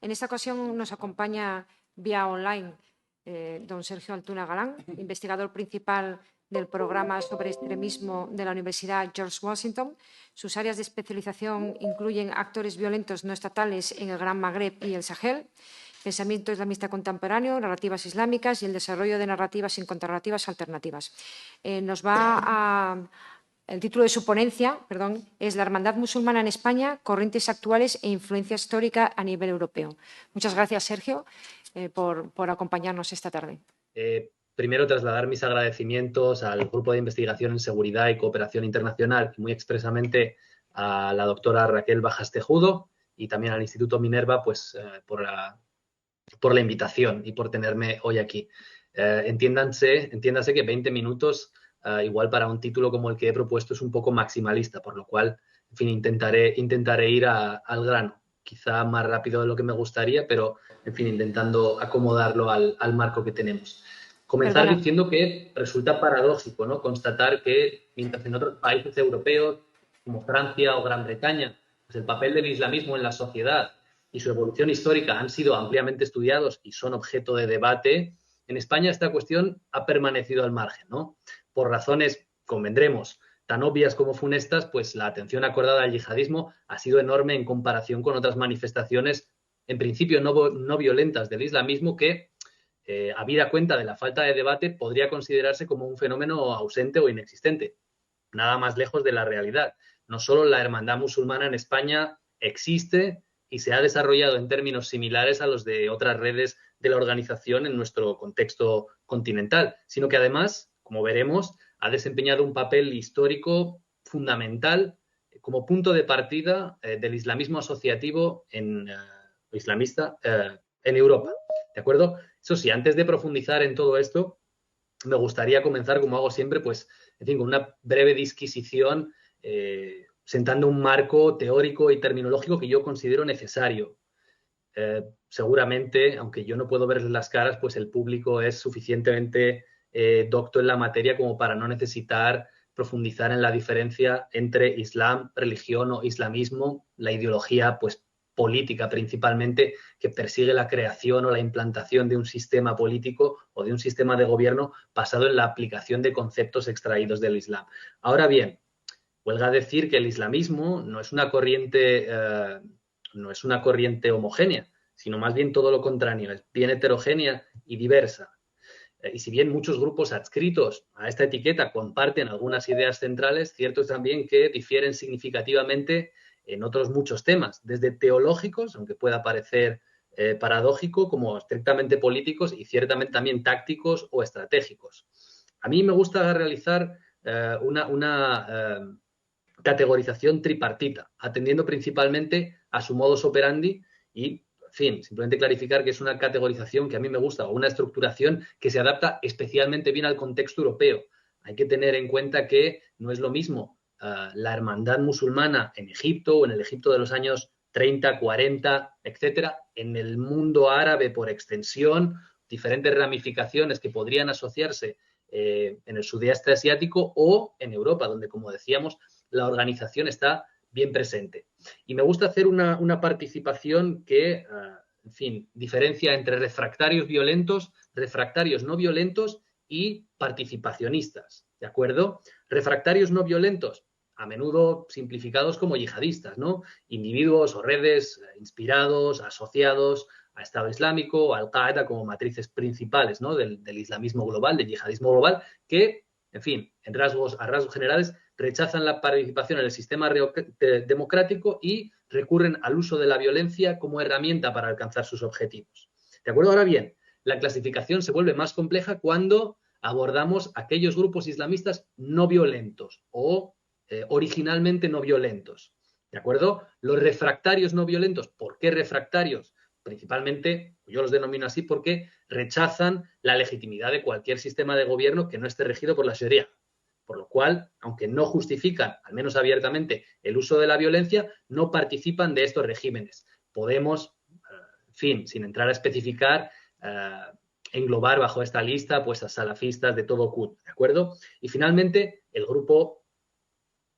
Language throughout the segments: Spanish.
En esta ocasión nos acompaña vía online don Sergio Altuna Galán, investigador principal del programa sobre extremismo de la Universidad George Washington. Sus áreas de especialización incluyen actores violentos no estatales en el Gran Magreb y el Sahel, pensamiento islamista contemporáneo, narrativas islámicas y el desarrollo de narrativas y contrarrativas alternativas. El título de su ponencia, es La Hermandad Musulmana en España, corrientes actuales e influencia histórica a nivel europeo. Muchas gracias, Sergio, por acompañarnos esta tarde. Primero, trasladar mis agradecimientos al Grupo de Investigación en Seguridad y Cooperación Internacional y muy expresamente a la doctora Raquel Bajas Tejudo y también al Instituto Minerva por la invitación y por tenerme hoy aquí. Entiéndase que 20 minutos igual para un título como el que he propuesto es un poco maximalista, por lo cual, en fin, intentaré ir al grano, quizá más rápido de lo que me gustaría, pero, en fin, intentando acomodarlo al marco que tenemos. Comenzar diciendo que resulta paradójico, ¿no?, constatar que mientras en otros países europeos, como Francia o Gran Bretaña, pues el papel del islamismo en la sociedad y su evolución histórica han sido ampliamente estudiados y son objeto de debate, en España esta cuestión ha permanecido al margen, ¿no? Por razones, convendremos, tan obvias como funestas, pues la atención acordada al yihadismo ha sido enorme en comparación con otras manifestaciones, en principio no violentas del islamismo, que, habida cuenta de la falta de debate, podría considerarse como un fenómeno ausente o inexistente. Nada más lejos de la realidad. No solo la hermandad musulmana en España existe y se ha desarrollado en términos similares a los de otras redes de la organización en nuestro contexto continental, sino que además, como veremos, ha desempeñado un papel histórico fundamental como punto de partida del islamismo asociativo islamista en Europa. ¿De acuerdo? Eso sí, antes de profundizar en todo esto, me gustaría comenzar, como hago siempre, pues, en fin, con una breve disquisición, sentando un marco teórico y terminológico que yo considero necesario. Seguramente, aunque yo no puedo verles las caras, pues el público es suficientemente docto en la materia como para no necesitar profundizar en la diferencia entre islam, religión o islamismo, la ideología pues política principalmente que persigue la creación o la implantación de un sistema político o de un sistema de gobierno basado en la aplicación de conceptos extraídos del Islam. Ahora bien, huelga decir que el islamismo no es una corriente homogénea, sino más bien todo lo contrario, es bien heterogénea y diversa. Y si bien muchos grupos adscritos a esta etiqueta comparten algunas ideas centrales, cierto es también que difieren significativamente en otros muchos temas, desde teológicos, aunque pueda parecer paradójico, como estrictamente políticos y ciertamente también tácticos o estratégicos. A mí me gusta realizar una categorización tripartita, atendiendo principalmente a su modus operandi y, en fin, simplemente clarificar que es una categorización que a mí me gusta o una estructuración que se adapta especialmente bien al contexto europeo. Hay que tener en cuenta que no es lo mismo la hermandad musulmana en Egipto o en el Egipto de los años 30, 40, etcétera, en el mundo árabe por extensión, diferentes ramificaciones que podrían asociarse en el sudeste asiático o en Europa, donde, como decíamos, la organización está bien presente. Y me gusta hacer una participación que, en fin, diferencia entre refractarios violentos, refractarios no violentos y participacionistas, ¿de acuerdo? Refractarios no violentos, a menudo simplificados como yihadistas, ¿no? Individuos o redes inspirados, asociados a Estado Islámico o Al-Qaeda como matrices principales, ¿no?, del islamismo global, del yihadismo global, que, en fin, a rasgos generales, rechazan la participación en el sistema democrático y recurren al uso de la violencia como herramienta para alcanzar sus objetivos. ¿De acuerdo? Ahora bien, la clasificación se vuelve más compleja cuando abordamos aquellos grupos islamistas no violentos o originalmente no violentos. ¿De acuerdo? Los refractarios no violentos. ¿Por qué refractarios? Principalmente, yo los denomino así porque rechazan la legitimidad de cualquier sistema de gobierno que no esté regido por la Sharia. Por lo cual, aunque no justifican, al menos abiertamente, el uso de la violencia, no participan de estos regímenes. Podemos, en fin, sin entrar a especificar, englobar bajo esta lista pues a salafistas de todo Qut, ¿de acuerdo? Y finalmente, el grupo,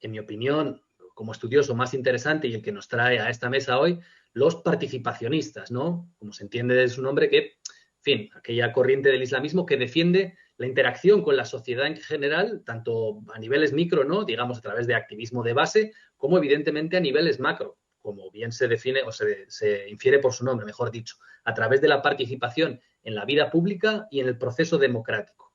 en mi opinión, como estudioso más interesante y el que nos trae a esta mesa hoy, los participacionistas, ¿no? Como se entiende de su nombre, que, en fin, aquella corriente del islamismo que defiende la interacción con la sociedad en general, tanto a niveles micro, ¿no? Digamos, a través de activismo de base, como evidentemente a niveles macro, como bien se define o se infiere por su nombre, mejor dicho, a través de la participación en la vida pública y en el proceso democrático.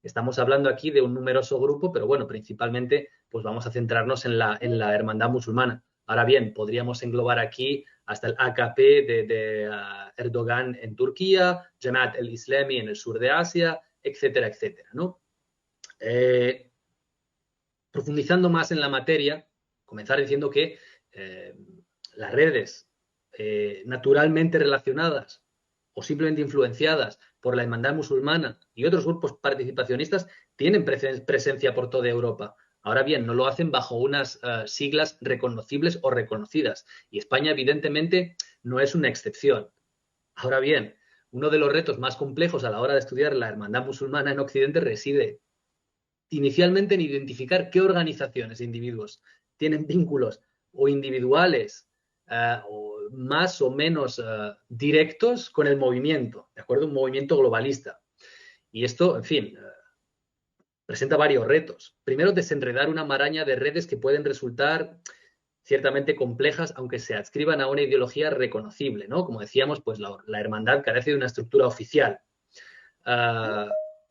Estamos hablando aquí de un numeroso grupo, pero bueno, principalmente pues vamos a centrarnos en la hermandad musulmana. Ahora bien, podríamos englobar aquí hasta el AKP de Erdogan en Turquía, Jamaat el-Islami en el sur de Asia, etcétera, etcétera, ¿no? Profundizando más en la materia, comenzar diciendo que las redes naturalmente relacionadas o simplemente influenciadas por la hermandad musulmana y otros grupos participacionistas tienen presencia por toda Europa. Ahora bien, no lo hacen bajo unas siglas reconocibles o reconocidas. Y España, evidentemente, no es una excepción. Ahora bien, uno de los retos más complejos a la hora de estudiar la hermandad musulmana en Occidente reside inicialmente en identificar qué organizaciones e individuos tienen vínculos o individuales o más o menos directos con el movimiento, ¿de acuerdo? Un movimiento globalista. Y esto, en fin, presenta varios retos. Primero, desenredar una maraña de redes que pueden resultar ciertamente complejas, aunque se adscriban a una ideología reconocible, ¿no? Como decíamos, pues la hermandad carece de una estructura oficial.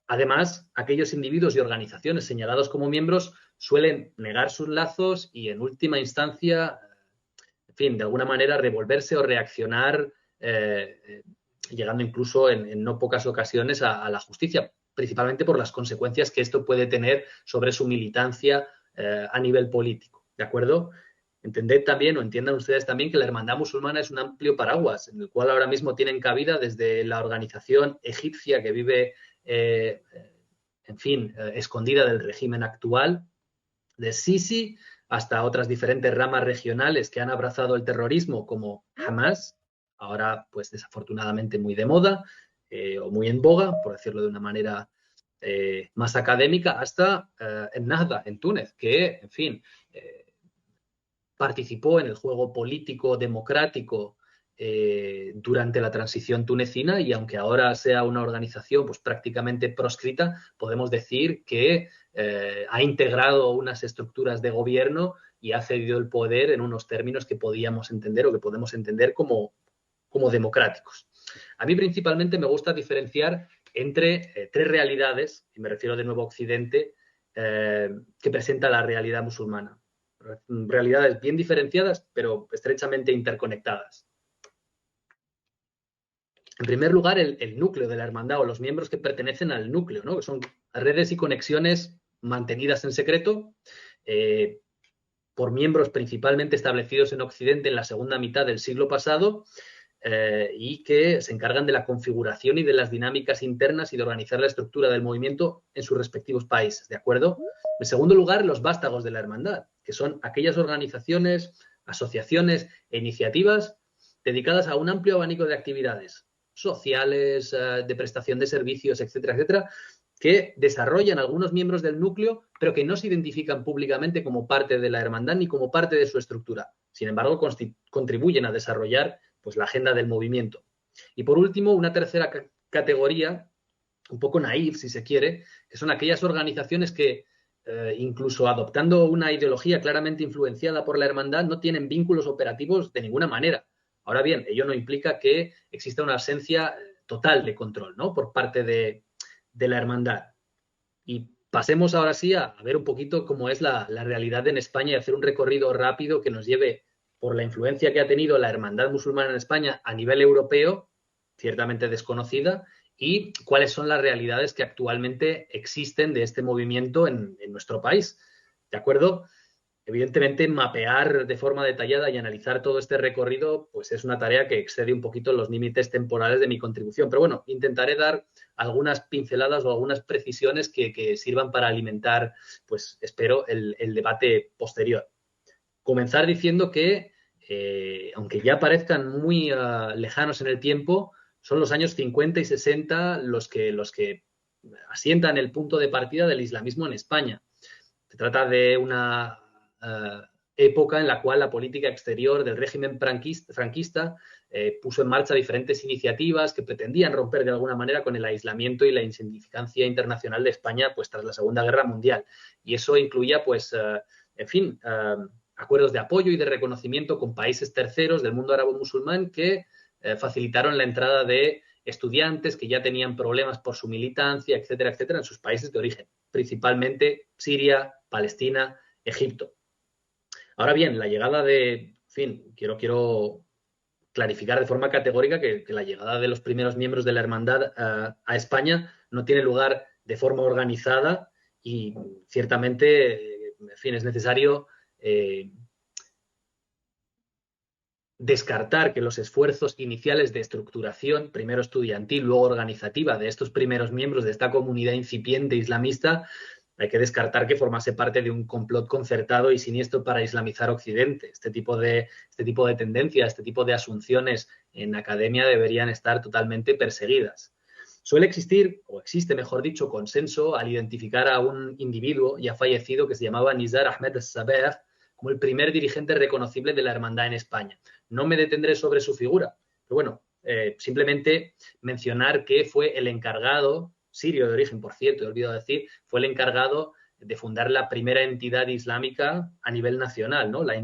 Además, aquellos individuos y organizaciones señalados como miembros suelen negar sus lazos y, en última instancia, en fin, de alguna manera revolverse o reaccionar, llegando incluso en no pocas ocasiones a la justicia, principalmente por las consecuencias que esto puede tener sobre su militancia a nivel político, ¿de acuerdo? Entended también, o entiendan ustedes también, que la hermandad musulmana es un amplio paraguas, en el cual ahora mismo tienen cabida desde la organización egipcia que vive, en fin, escondida del régimen actual, de Sisi, hasta otras diferentes ramas regionales que han abrazado el terrorismo, como Hamas, ahora pues desafortunadamente muy de moda, o muy en boga, por decirlo de una manera más académica, hasta Ennahda, en Túnez, que, en fin, participó en el juego político democrático durante la transición tunecina, y aunque ahora sea una organización pues prácticamente proscrita, podemos decir que ha integrado unas estructuras de gobierno y ha cedido el poder en unos términos que podíamos entender o que podemos entender como democráticos. A mí principalmente me gusta diferenciar entre tres realidades, y me refiero de nuevo a Occidente, que presenta la realidad musulmana. Realidades bien diferenciadas, pero estrechamente interconectadas. En primer lugar, el núcleo de la hermandad o los miembros que pertenecen al núcleo, ¿no? Que son redes y conexiones mantenidas en secreto por miembros principalmente establecidos en Occidente en la segunda mitad del siglo pasado y que se encargan de la configuración y de las dinámicas internas y de organizar la estructura del movimiento en sus respectivos países, ¿de acuerdo? En segundo lugar, los vástagos de la hermandad, que son aquellas organizaciones, asociaciones e iniciativas dedicadas a un amplio abanico de actividades sociales, de prestación de servicios, etcétera, etcétera, que desarrollan algunos miembros del núcleo, pero que no se identifican públicamente como parte de la hermandad ni como parte de su estructura. Sin embargo, contribuyen a desarrollar pues, la agenda del movimiento. Y por último, una tercera categoría, un poco naif, si se quiere, que son aquellas organizaciones que, incluso adoptando una ideología claramente influenciada por la hermandad, no tienen vínculos operativos de ninguna manera. Ahora bien, ello no implica que exista una ausencia total de control, ¿no? Por parte de la hermandad. Y pasemos ahora sí a ver un poquito cómo es la realidad en España y hacer un recorrido rápido que nos lleve por la influencia que ha tenido la hermandad musulmana en España a nivel europeo, ciertamente desconocida, y cuáles son las realidades que actualmente existen de este movimiento en nuestro país. ¿De acuerdo? Evidentemente, mapear de forma detallada y analizar todo este recorrido pues es una tarea que excede un poquito los límites temporales de mi contribución. Pero bueno, intentaré dar algunas pinceladas o algunas precisiones que sirvan para alimentar, pues espero, el debate posterior. Comenzar diciendo que, aunque ya parezcan muy lejanos en el tiempo, son los años 50 y 60 los que asientan el punto de partida del islamismo en España. Se trata de una época en la cual la política exterior del régimen franquista puso en marcha diferentes iniciativas que pretendían romper de alguna manera con el aislamiento y la insignificancia internacional de España pues tras la Segunda Guerra Mundial. Y eso incluía, pues, en fin, acuerdos de apoyo y de reconocimiento con países terceros del mundo árabe-musulmán que facilitaron la entrada de estudiantes que ya tenían problemas por su militancia, etcétera, etcétera, en sus países de origen, principalmente Siria, Palestina, Egipto. Ahora bien, la llegada de, en fin, quiero clarificar de forma categórica que la llegada de los primeros miembros de la hermandad a España no tiene lugar de forma organizada y ciertamente, en fin, es necesario descartar que los esfuerzos iniciales de estructuración, primero estudiantil, luego organizativa, de estos primeros miembros de esta comunidad incipiente islamista, hay que descartar que formase parte de un complot concertado y siniestro para islamizar Occidente. Este tipo de tendencias, este tipo de asunciones en academia deberían estar totalmente perseguidas. Suele existir, o existe mejor dicho, consenso al identificar a un individuo ya fallecido que se llamaba Nizar Ahmed al-Sabah como el primer dirigente reconocible de la hermandad en España. No me detendré sobre su figura, pero bueno, simplemente mencionar que fue el encargado, sirio de origen, por cierto, he olvidado decir, fue el encargado de fundar la primera entidad islámica a nivel nacional, ¿no? La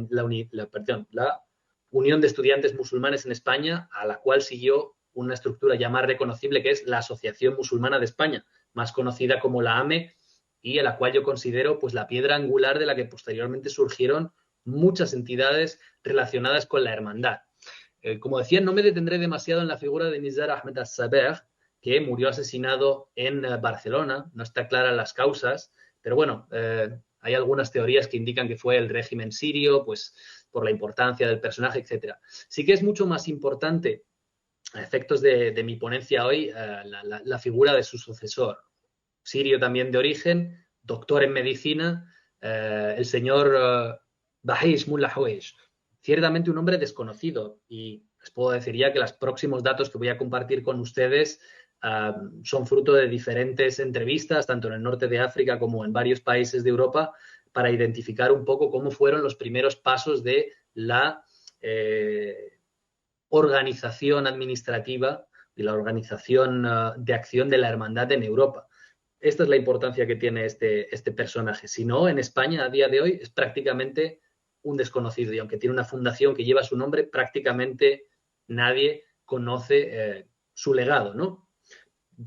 Unión de Estudiantes Musulmanes en España, a la cual siguió una estructura ya más reconocible, que es la Asociación Musulmana de España, más conocida como la AME, y a la cual yo considero pues la piedra angular de la que posteriormente surgieron muchas entidades relacionadas con la hermandad. Como decía, no me detendré demasiado en la figura de Nizar Ahmed al-Sabah, que murió asesinado en Barcelona. No está clara las causas, pero bueno, hay algunas teorías que indican que fue el régimen sirio, pues por la importancia del personaje, etcétera. Sí que es mucho más importante, a efectos de mi ponencia hoy, la figura de su sucesor, sirio también de origen, doctor en medicina, el señor Bahish Mullah Haweish. Ciertamente un hombre desconocido, y les puedo decir ya que los próximos datos que voy a compartir con ustedes son fruto de diferentes entrevistas, tanto en el norte de África como en varios países de Europa, para identificar un poco cómo fueron los primeros pasos de la organización administrativa y la organización de acción de la hermandad en Europa. Esta es la importancia que tiene este personaje. Si no, en España a día de hoy es prácticamente un desconocido, y aunque tiene una fundación que lleva su nombre, prácticamente nadie conoce su legado, ¿no?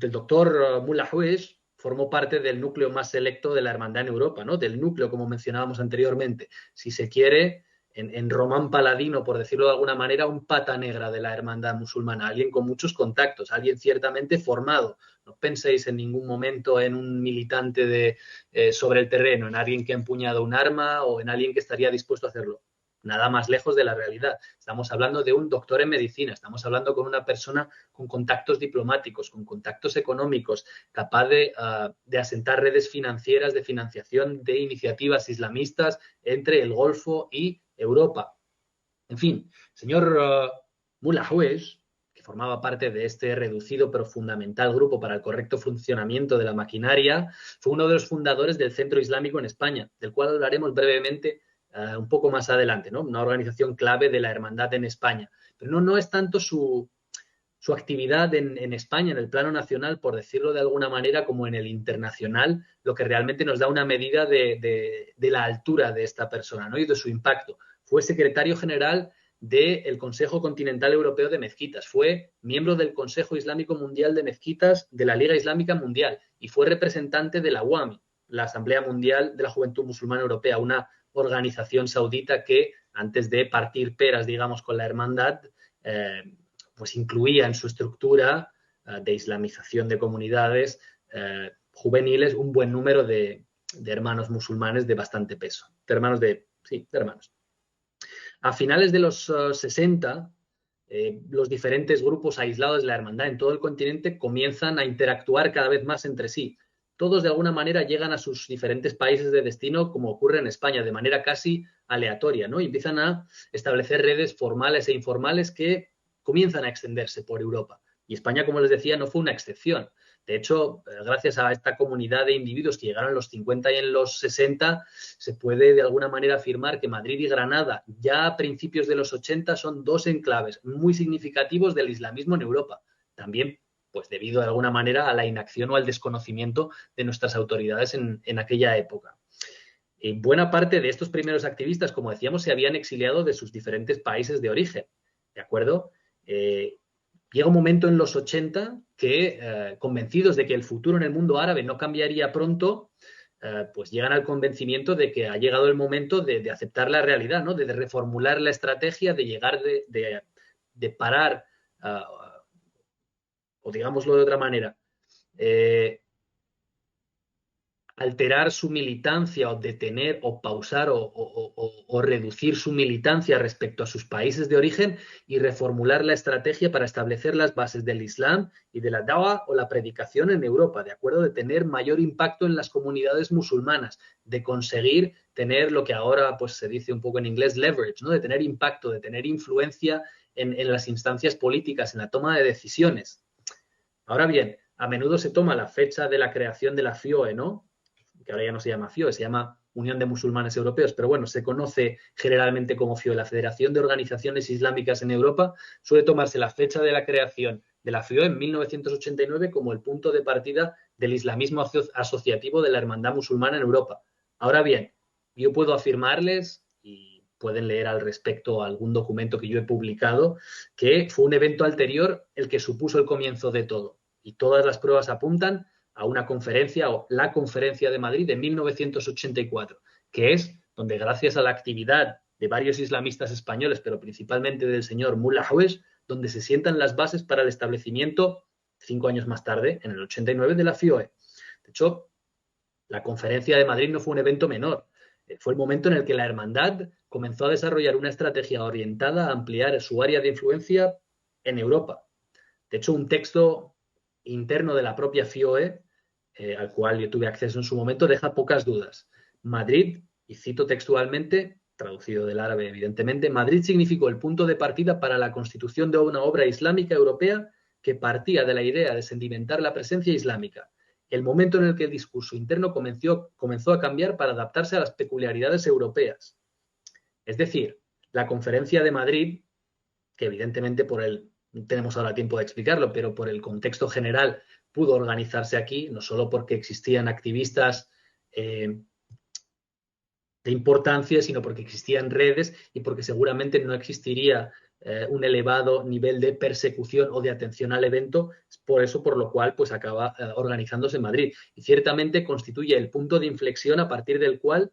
El doctor Mullah Haweish formó parte del núcleo más selecto de la hermandad en Europa, ¿no? Del núcleo, como mencionábamos anteriormente. Si se quiere, en román paladino, por decirlo de alguna manera, un pata negra de la hermandad musulmana, alguien con muchos contactos, alguien ciertamente formado. No penséis en ningún momento en un militante sobre el terreno, en alguien que ha empuñado un arma o en alguien que estaría dispuesto a hacerlo. Nada más lejos de la realidad. Estamos hablando de un doctor en medicina, estamos hablando con una persona con contactos diplomáticos, con contactos económicos, capaz de asentar redes financieras de financiación de iniciativas islamistas entre el Golfo y Europa. En fin, señor Mullah Haweish, que formaba parte de este reducido pero fundamental grupo para el correcto funcionamiento de la maquinaria, fue uno de los fundadores del Centro Islámico en España, del cual hablaremos brevemente un poco más adelante, ¿no? Una organización clave de la hermandad en España. Pero no es tanto su actividad en España, en el plano nacional, por decirlo de alguna manera, como en el internacional, lo que realmente nos da una medida de la altura de esta persona, ¿no? Y de su impacto. Fue secretario general del Consejo Continental Europeo de Mezquitas, fue miembro del Consejo Islámico Mundial de Mezquitas de la Liga Islámica Mundial y fue representante de la UAMI, la Asamblea Mundial de la Juventud Musulmana Europea, una organización saudita que, antes de partir peras, digamos, con la hermandad, pues incluía en su estructura de islamización de comunidades juveniles un buen número de hermanos musulmanes de bastante peso, de hermanos. A finales de los 60, los diferentes grupos aislados de la hermandad en todo el continente comienzan a interactuar cada vez más entre sí. Todos de alguna manera llegan a sus diferentes países de destino, como ocurre en España, de manera casi aleatoria, ¿no? Y empiezan a establecer redes formales e informales que comienzan a extenderse por Europa. Y España, como les decía, no fue una excepción. De hecho, gracias a esta comunidad de individuos que llegaron en los 50 y en los 60, se puede de alguna manera afirmar que Madrid y Granada, ya a principios de los 80, son dos enclaves muy significativos del islamismo en Europa. También, pues debido de alguna manera a la inacción o al desconocimiento de nuestras autoridades en aquella época. Buena parte de estos primeros activistas, como decíamos, se habían exiliado de sus diferentes países de origen, ¿de acuerdo? Llega un momento en los 80 que, convencidos de que el futuro en el mundo árabe no cambiaría pronto, pues llegan al convencimiento de que ha llegado el momento de aceptar la realidad, ¿no? De reformular la estrategia, de llegar de parar, o digámoslo de otra manera, alterar su militancia o detener o pausar o reducir su militancia respecto a sus países de origen y reformular la estrategia para establecer las bases del Islam y de la dawa o la predicación en Europa, ¿de acuerdo? De tener mayor impacto en las comunidades musulmanas, de conseguir tener lo que ahora pues se dice un poco en inglés leverage, ¿no? De tener impacto, de tener influencia en las instancias políticas, en la toma de decisiones. Ahora bien, a menudo se toma la fecha de la creación de la FIOE, ¿no? Que ahora ya no se llama FIOE, se llama Unión de Musulmanes Europeos, pero bueno, se conoce generalmente como FIOE, la Federación de Organizaciones Islámicas en Europa. Suele tomarse la fecha de la creación de la FIOE en 1989 como el punto de partida del islamismo asociativo de la hermandad musulmana en Europa. Ahora bien, yo puedo afirmarles, y pueden leer al respecto algún documento que yo he publicado, que fue un evento anterior el que supuso el comienzo de todo. Y todas las pruebas apuntan a una conferencia o la Conferencia de Madrid de 1984, que es donde gracias a la actividad de varios islamistas españoles, pero principalmente del señor Mullah Hawes, donde se sientan las bases para el establecimiento, 5 años más tarde, en el 89, de la FIOE. De hecho, la Conferencia de Madrid no fue un evento menor. Fue el momento en el que la hermandad comenzó a desarrollar una estrategia orientada a ampliar su área de influencia en Europa. De hecho, un texto interno de la propia FIOE, al cual yo tuve acceso en su momento, deja pocas dudas. Madrid, y cito textualmente, traducido del árabe evidentemente, Madrid significó el punto de partida para la constitución de una obra islámica europea que partía de la idea de sedimentar la presencia islámica. El momento en el que el discurso interno comenzó a cambiar para adaptarse a las peculiaridades europeas. Es decir, la Conferencia de Madrid, que evidentemente no tenemos ahora tiempo de explicarlo, pero por el contexto general pudo organizarse aquí, no solo porque existían activistas de importancia, sino porque existían redes y porque seguramente no existiría un elevado nivel de persecución o de atención al evento, por eso por lo cual pues acaba organizándose en Madrid. Y ciertamente constituye el punto de inflexión a partir del cual,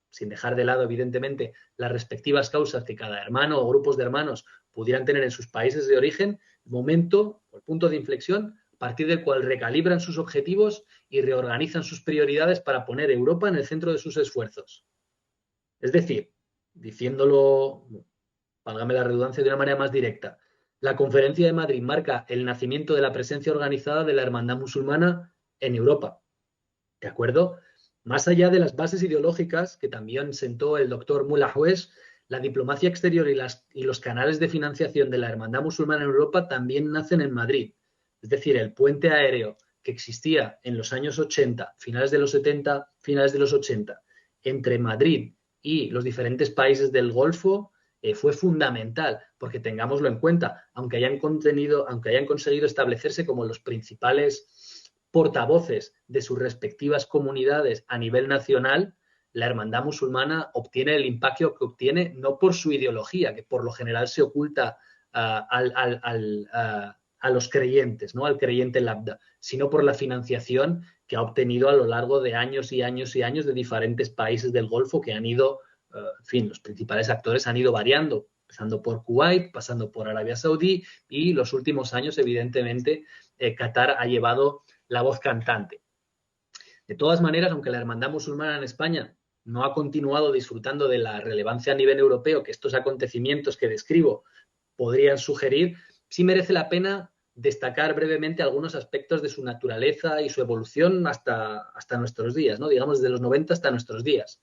sin dejar de lado evidentemente las respectivas causas que cada hermano o grupos de hermanos pudieran tener en sus países de origen, el momento o el punto de inflexión a partir del cual recalibran sus objetivos y reorganizan sus prioridades para poner Europa en el centro de sus esfuerzos. Es decir, diciéndolo, válgame la redundancia, de una manera más directa, la Conferencia de Madrid marca el nacimiento de la presencia organizada de la hermandad musulmana en Europa. ¿De acuerdo? Más allá de las bases ideológicas que también sentó el doctor Mullah Hawes, la diplomacia exterior y los canales de financiación de la hermandad musulmana en Europa también nacen en Madrid. Es decir, el puente aéreo que existía en los años 80, finales de los 70, finales de los 80, entre Madrid y los diferentes países del Golfo, fue fundamental, porque tengámoslo en cuenta, aunque hayan conseguido establecerse como los principales portavoces de sus respectivas comunidades a nivel nacional, la hermandad musulmana obtiene el impacto que obtiene no por su ideología, que por lo general se oculta a los creyentes, ¿no? Al creyente labda, sino por la financiación que ha obtenido a lo largo de años y años y años de diferentes países del Golfo que han ido, en fin, los principales actores han ido variando, empezando por Kuwait, pasando por Arabia Saudí y los últimos años, evidentemente, Qatar ha llevado la voz cantante. De todas maneras, aunque la hermandad musulmana en España no ha continuado disfrutando de la relevancia a nivel europeo que estos acontecimientos que describo podrían sugerir, sí merece la pena destacar brevemente algunos aspectos de su naturaleza y su evolución hasta nuestros días, ¿no? Digamos desde los 90 hasta nuestros días.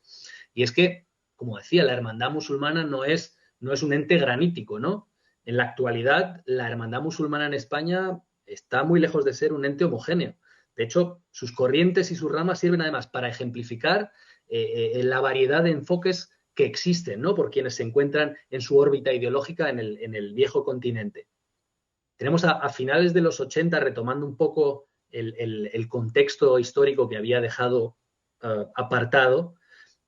Y es que, como decía, la hermandad musulmana no es un ente granítico, ¿no? En la actualidad, la hermandad musulmana en España está muy lejos de ser un ente homogéneo. De hecho, sus corrientes y sus ramas sirven además para ejemplificar la variedad de enfoques que existen, ¿no?, por quienes se encuentran en su órbita ideológica en el viejo continente. Tenemos a finales de los 80, retomando un poco el contexto histórico que había dejado apartado,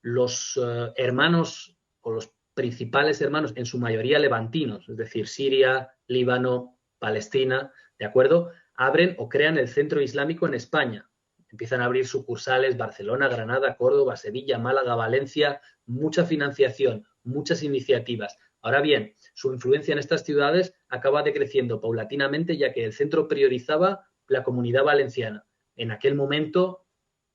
los hermanos o los principales hermanos, en su mayoría levantinos, es decir, Siria, Líbano, Palestina, ¿de acuerdo?, abren o crean el Centro Islámico en España. Empiezan a abrir sucursales: Barcelona, Granada, Córdoba, Sevilla, Málaga, Valencia, mucha financiación, muchas iniciativas. Ahora bien, su influencia en estas ciudades acaba decreciendo paulatinamente, ya que el centro priorizaba la Comunidad Valenciana. En aquel momento,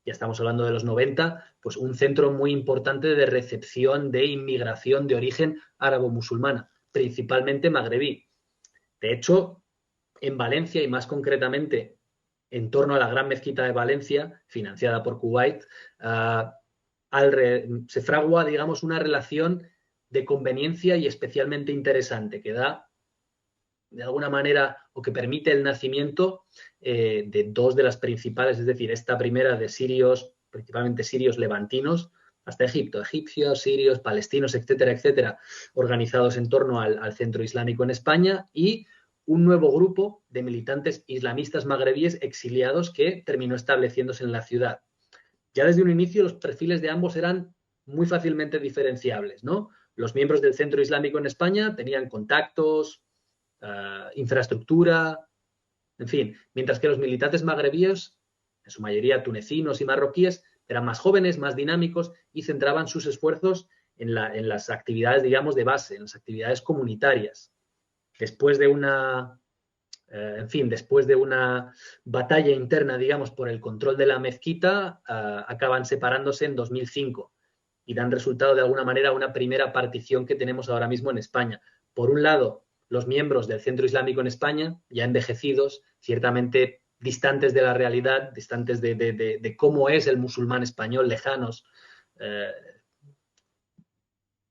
ya estamos hablando de los 90, pues un centro muy importante de recepción de inmigración de origen árabo-musulmana, principalmente magrebí. De hecho, en Valencia, y más concretamente en torno a la Gran Mezquita de Valencia, financiada por Kuwait, se fragua, digamos, una relación de conveniencia y especialmente interesante, que da, de alguna manera, o que permite el nacimiento de dos de las principales, es decir, esta primera de sirios, principalmente sirios levantinos, hasta Egipto, egipcios, sirios, palestinos, etcétera, etcétera, organizados en torno al centro islámico en España, y un nuevo grupo de militantes islamistas magrebíes exiliados que terminó estableciéndose en la ciudad. Ya desde un inicio los perfiles de ambos eran muy fácilmente diferenciables, ¿no? Los miembros del Centro Islámico en España tenían contactos, infraestructura, en fin, mientras que los militantes magrebíes, en su mayoría tunecinos y marroquíes, eran más jóvenes, más dinámicos y centraban sus esfuerzos en las actividades, digamos, de base, en las actividades comunitarias. Después de una batalla interna, digamos, por el control de la mezquita, acaban separándose en 2005 y dan resultado de alguna manera una primera partición que tenemos ahora mismo en España. Por un lado, los miembros del Centro Islámico en España, ya envejecidos, ciertamente distantes de la realidad, distantes de cómo es el musulmán español, lejanos,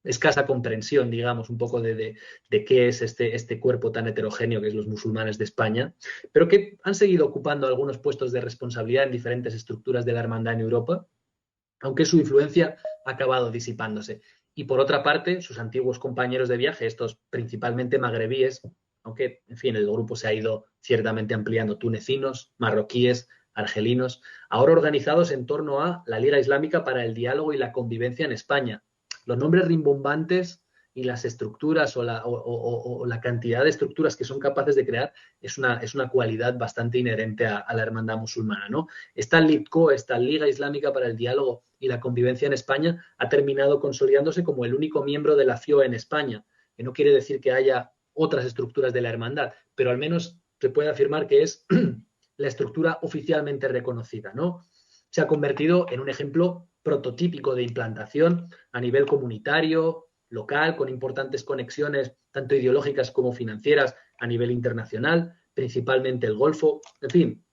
escasa comprensión, digamos, un poco de qué es este cuerpo tan heterogéneo que es los musulmanes de España, pero que han seguido ocupando algunos puestos de responsabilidad en diferentes estructuras de la hermandad en Europa, aunque su influencia ha acabado disipándose. Y por otra parte, sus antiguos compañeros de viaje, estos principalmente magrebíes, aunque, en fin, el grupo se ha ido ciertamente ampliando, tunecinos, marroquíes, argelinos, ahora organizados en torno a la Liga Islámica para el Diálogo y la Convivencia en España. Los nombres rimbombantes y las estructuras o la cantidad de estructuras que son capaces de crear es una cualidad bastante inherente a la hermandad musulmana, ¿no? Esta LIDCO, esta Liga Islámica para el Diálogo y la Convivencia en España, ha terminado consolidándose como el único miembro de la FIO en España, que no quiere decir que haya otras estructuras de la hermandad, pero al menos se puede afirmar que es la estructura oficialmente reconocida, ¿no? Se ha convertido en un ejemplo prototípico de implantación a nivel comunitario, local, con importantes conexiones tanto ideológicas como financieras a nivel internacional, principalmente el Golfo, en fin.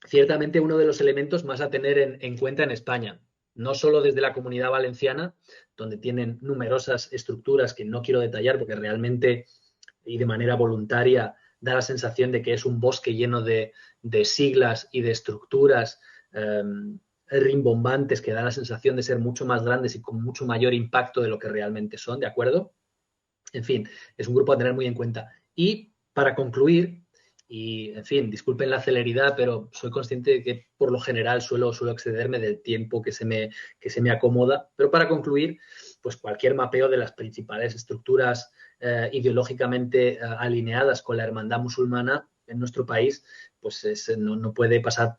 Ciertamente uno de los elementos más a tener en cuenta en España, no solo desde la Comunidad Valenciana, donde tienen numerosas estructuras que no quiero detallar porque realmente y de manera voluntaria da la sensación de que es un bosque lleno de siglas y de estructuras rimbombantes que da la sensación de ser mucho más grandes y con mucho mayor impacto de lo que realmente son, ¿de acuerdo? En fin, es un grupo a tener muy en cuenta. Y para concluir, y en fin, disculpen la celeridad, pero soy consciente de que por lo general suelo excederme del tiempo que se me acomoda, pero para concluir, pues cualquier mapeo de las principales estructuras ideológicamente alineadas con la hermandad musulmana en nuestro país, pues no puede pasar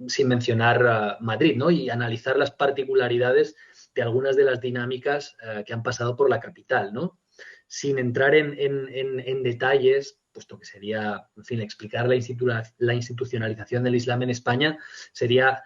sin mencionar Madrid, ¿no? Y analizar las particularidades de algunas de las dinámicas que han pasado por la capital, ¿no? Sin entrar en detalles, puesto que sería, en fin, explicar la institucionalización del Islam en España sería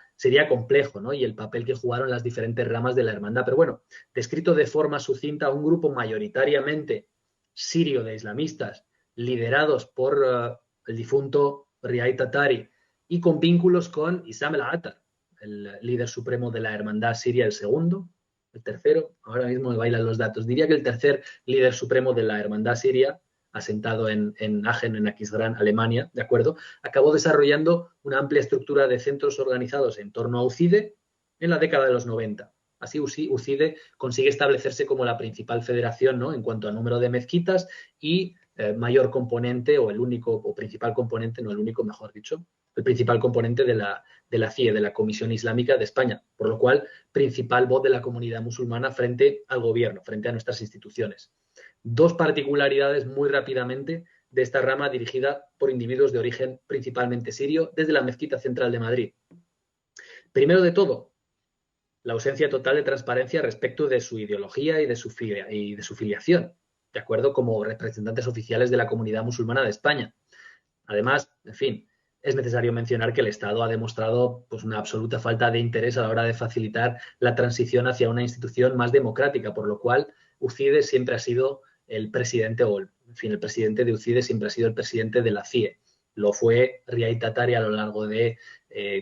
complejo, ¿no? Y el papel que jugaron las diferentes ramas de la hermandad. Pero bueno, descrito de forma sucinta, un grupo mayoritariamente sirio de islamistas, liderados por el difunto Riayat Tatari y con vínculos con Issam el-Attar, el líder supremo de la hermandad siria, el segundo, el tercero, ahora mismo me bailan los datos, diría que el tercer líder supremo de la hermandad siria, asentado en Aachen, en Aquisgrán, Alemania, ¿de acuerdo? Acabó desarrollando una amplia estructura de centros organizados en torno a UCIDE en la década de los 90. Así, UCIDE consigue establecerse como la principal federación, ¿no?, en cuanto a número de mezquitas y mayor componente, o el único, o principal componente, no el único, mejor dicho, el principal componente de la CIE, de la Comisión Islámica de España, por lo cual, principal voz de la comunidad musulmana frente al gobierno, frente a nuestras instituciones. Dos particularidades muy rápidamente de esta rama dirigida por individuos de origen principalmente sirio desde la Mezquita Central de Madrid. Primero de todo, la ausencia total de transparencia respecto de su ideología y de su filiación, de acuerdo, como representantes oficiales de la comunidad musulmana de España. Además, en fin, es necesario mencionar que el Estado ha demostrado pues, una absoluta falta de interés a la hora de facilitar la transición hacia una institución más democrática, por lo cual UCIDE siempre ha sido el presidente, o en fin, el presidente de UCIDE siempre ha sido el presidente de la CIE. Lo fue Riait Tatari a lo largo de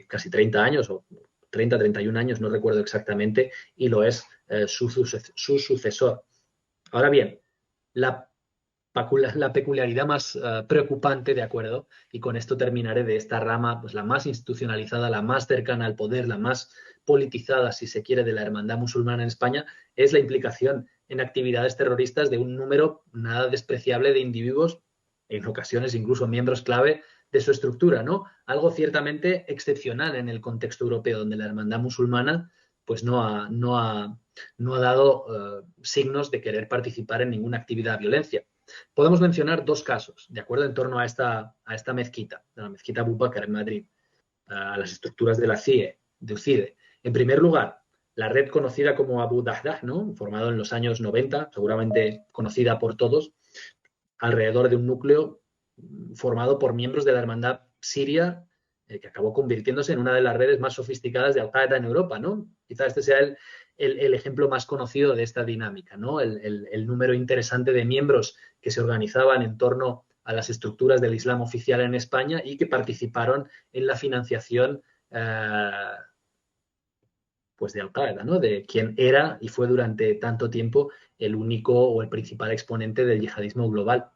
casi 30 años, o 30, 31 años, no recuerdo exactamente, y lo es su sucesor. Ahora bien, la peculiaridad más preocupante, ¿de acuerdo? Y con esto terminaré, de esta rama, pues la más institucionalizada, la más cercana al poder, la más politizada, si se quiere, de la hermandad musulmana en España, es la implicación en actividades terroristas de un número nada despreciable de individuos, en ocasiones incluso miembros clave de su estructura, ¿no? Algo ciertamente excepcional en el contexto europeo, donde la hermandad musulmana pues no ha dado signos de querer participar en ninguna actividad de violencia. Podemos mencionar dos casos, ¿de acuerdo?, en torno a esta mezquita, la mezquita Abu Bakr en Madrid, a las estructuras de la CIE, de UCIDE. En primer lugar, la red conocida como Abu Dahdah, ¿no?, formado en los años 90, seguramente conocida por todos, alrededor de un núcleo formado por miembros de la hermandad siria, que acabó convirtiéndose en una de las redes más sofisticadas de Al-Qaeda en Europa, ¿no? Quizá este sea el ejemplo más conocido de esta dinámica, ¿no? El número interesante de miembros que se organizaban en torno a las estructuras del Islam oficial en España y que participaron en la financiación pues de Al-Qaeda, ¿no?, de quien era y fue durante tanto tiempo el único o el principal exponente del yihadismo global.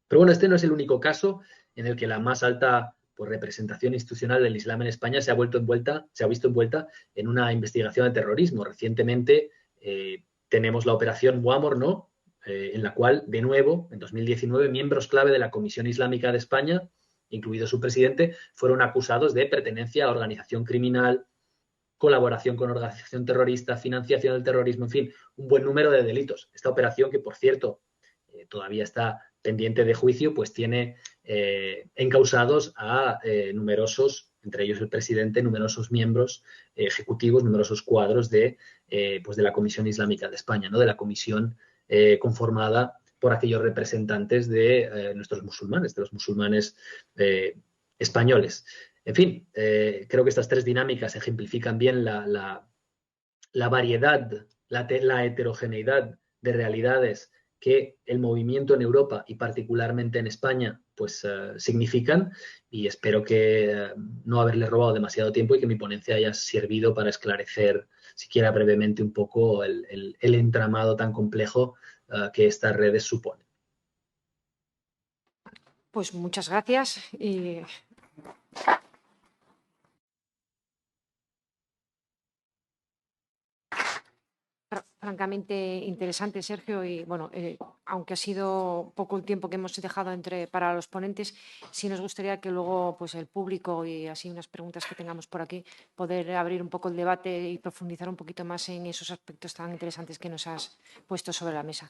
Pero bueno, este no es el único caso en el que la más alta pues, representación institucional del Islam en España se ha visto envuelta en una investigación de terrorismo. Recientemente tenemos la operación Muamor, ¿no?, en la cual, de nuevo, en 2019, miembros clave de la Comisión Islámica de España, incluido su presidente, fueron acusados de pertenencia a organización criminal, colaboración con organización terrorista, financiación del terrorismo, en fin, un buen número de delitos. Esta operación, que por cierto todavía está pendiente de juicio, pues tiene encausados a numerosos, entre ellos el presidente, numerosos miembros ejecutivos, numerosos cuadros de la Comisión Islámica de España, ¿no?, de la comisión conformada por aquellos representantes de nuestros musulmanes, de los musulmanes españoles. En fin, creo que estas tres dinámicas ejemplifican bien la variedad, la heterogeneidad de realidades que el movimiento en Europa y particularmente en España pues significan, y espero que no haberle robado demasiado tiempo y que mi ponencia haya servido para esclarecer, siquiera brevemente, un poco el entramado tan complejo que estas redes suponen. Pues muchas gracias. Y francamente interesante, Sergio, y bueno, aunque ha sido poco el tiempo que hemos dejado para los ponentes, sí nos gustaría que luego pues, el público y así unas preguntas que tengamos por aquí, poder abrir un poco el debate y profundizar un poquito más en esos aspectos tan interesantes que nos has puesto sobre la mesa.